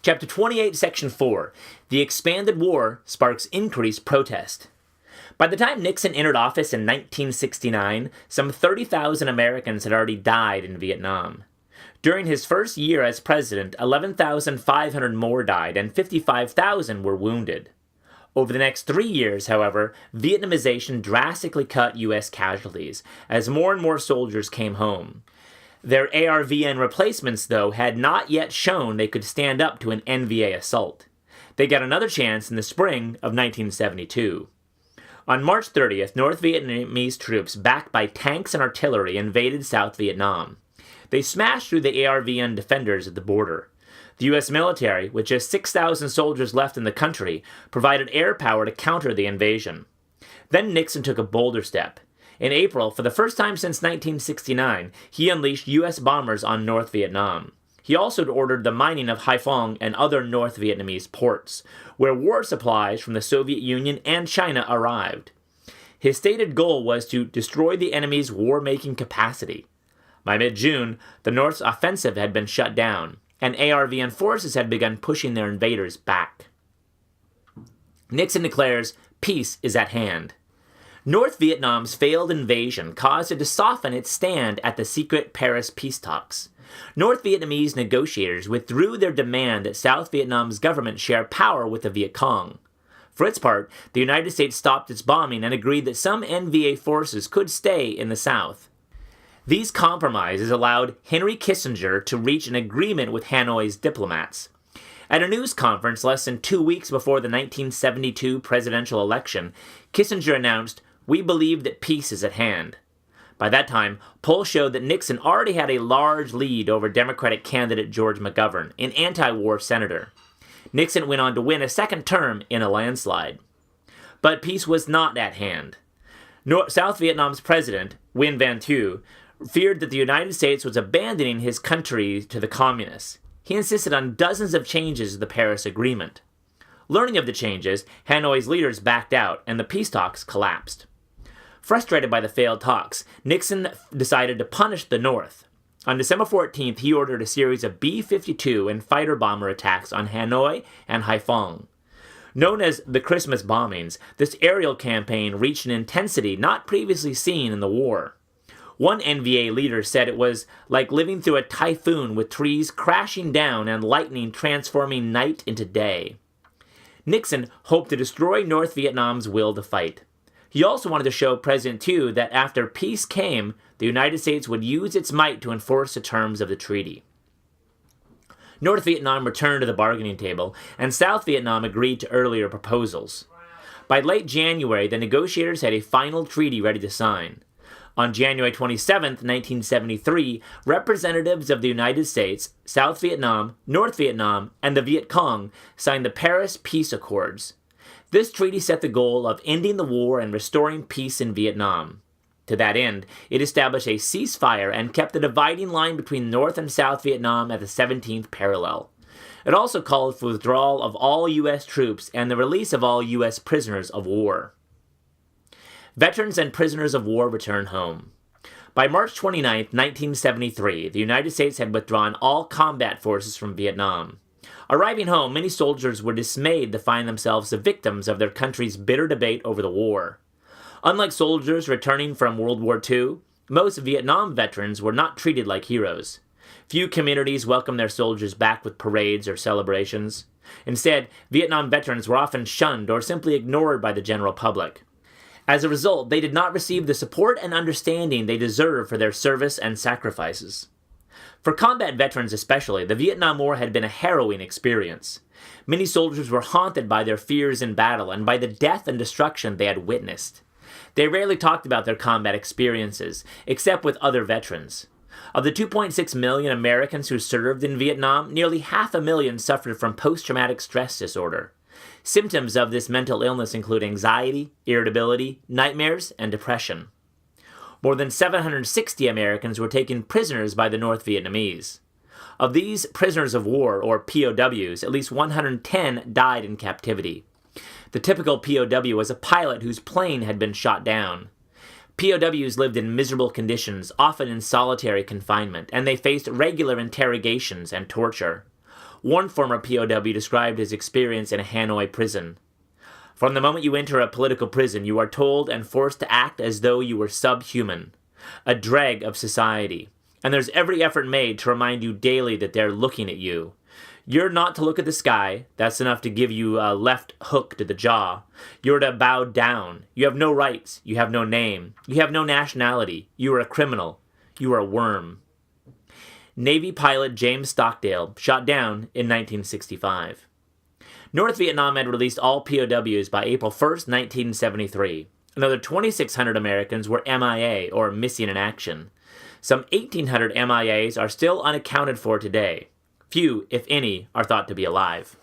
Chapter 28, Section 4. The expanded war sparks increased protest. By the time Nixon entered office in 1969, some 30,000 Americans had already died in Vietnam. During his first year as president, 11,500 more died and 55,000 were wounded. Over the next 3 years, however, Vietnamization drastically cut U.S. casualties as more and more soldiers came home. Their ARVN replacements, though, had not yet shown they could stand up to an NVA assault. They got another chance in the spring of 1972. On March 30th, North Vietnamese troops, backed by tanks and artillery, invaded South Vietnam. They smashed through the ARVN defenders at the border. The U.S. military, with just 6,000 soldiers left in the country, provided air power to counter the invasion. Then Nixon took a bolder step. In April, for the first time since 1969, he unleashed U.S. bombers on North Vietnam. He also ordered the mining of Haiphong and other North Vietnamese ports, where war supplies from the Soviet Union and China arrived. His stated goal was to destroy the enemy's war-making capacity. By mid-June, the North's offensive had been shut down, and ARVN forces had begun pushing their invaders back. Nixon declares, "Peace is at hand." North Vietnam's failed invasion caused it to soften its stand at the secret Paris peace talks. North Vietnamese negotiators withdrew their demand that South Vietnam's government share power with the Viet Cong. For its part, the United States stopped its bombing and agreed that some NVA forces could stay in the South. These compromises allowed Henry Kissinger to reach an agreement with Hanoi's diplomats. At a news conference less than 2 weeks before the 1972 presidential election, Kissinger announced, "We believe that peace is at hand." By that time, polls showed that Nixon already had a large lead over Democratic candidate George McGovern, an anti-war senator. Nixon went on to win a second term in a landslide. But peace was not at hand. South Vietnam's president, Nguyen Van Thieu, feared that the United States was abandoning his country to the communists. He insisted on dozens of changes to the Paris Agreement. Learning of the changes, Hanoi's leaders backed out, and the peace talks collapsed. Frustrated by the failed talks, Nixon decided to punish the North. On December 14th, he ordered a series of B-52 and fighter bomber attacks on Hanoi and Haiphong. Known as the Christmas bombings, this aerial campaign reached an intensity not previously seen in the war. One NVA leader said it was like living through a typhoon with trees crashing down and lightning transforming night into day. Nixon hoped to destroy North Vietnam's will to fight. He also wanted to show President Thieu that after peace came, the United States would use its might to enforce the terms of the treaty. North Vietnam returned to the bargaining table, and South Vietnam agreed to earlier proposals. By late January, the negotiators had a final treaty ready to sign. On January 27, 1973, representatives of the United States, South Vietnam, North Vietnam, and the Viet Cong signed the Paris Peace Accords. This treaty set the goal of ending the war and restoring peace in Vietnam. To that end, it established a ceasefire and kept the dividing line between North and South Vietnam at the 17th parallel. It also called for withdrawal of all U.S. troops and the release of all U.S. prisoners of war. Veterans and prisoners of war returned home. By March 29, 1973, the United States had withdrawn all combat forces from Vietnam. Arriving home, many soldiers were dismayed to find themselves the victims of their country's bitter debate over the war. Unlike soldiers returning from World War II, most Vietnam veterans were not treated like heroes. Few communities welcomed their soldiers back with parades or celebrations. Instead, Vietnam veterans were often shunned or simply ignored by the general public. As a result, they did not receive the support and understanding they deserved for their service and sacrifices. For combat veterans especially, the Vietnam War had been a harrowing experience. Many soldiers were haunted by their fears in battle and by the death and destruction they had witnessed. They rarely talked about their combat experiences, except with other veterans. Of the 2.6 million Americans who served in Vietnam, nearly 500,000 suffered from post-traumatic stress disorder. Symptoms of this mental illness include anxiety, irritability, nightmares, and depression. More than 760 Americans were taken prisoners by the North Vietnamese. Of these prisoners of war, or POWs, at least 110 died in captivity. The typical POW was a pilot whose plane had been shot down. POWs lived in miserable conditions, often in solitary confinement, and they faced regular interrogations and torture. One former POW described his experience in a Hanoi prison. From the moment you enter a political prison, you are told and forced to act as though you were subhuman, a dreg of society. And there's every effort made to remind you daily that they're looking at you. You're not to look at the sky. That's enough to give you a left hook to the jaw. You're to bow down. You have no rights. You have no name. You have no nationality. You are a criminal. You are a worm. Navy pilot James Stockdale shot down in 1965. North Vietnam had released all POWs by April 1st, 1973. Another 2,600 Americans were MIA, or missing in action. Some 1,800 MIAs are still unaccounted for today. Few, if any, are thought to be alive.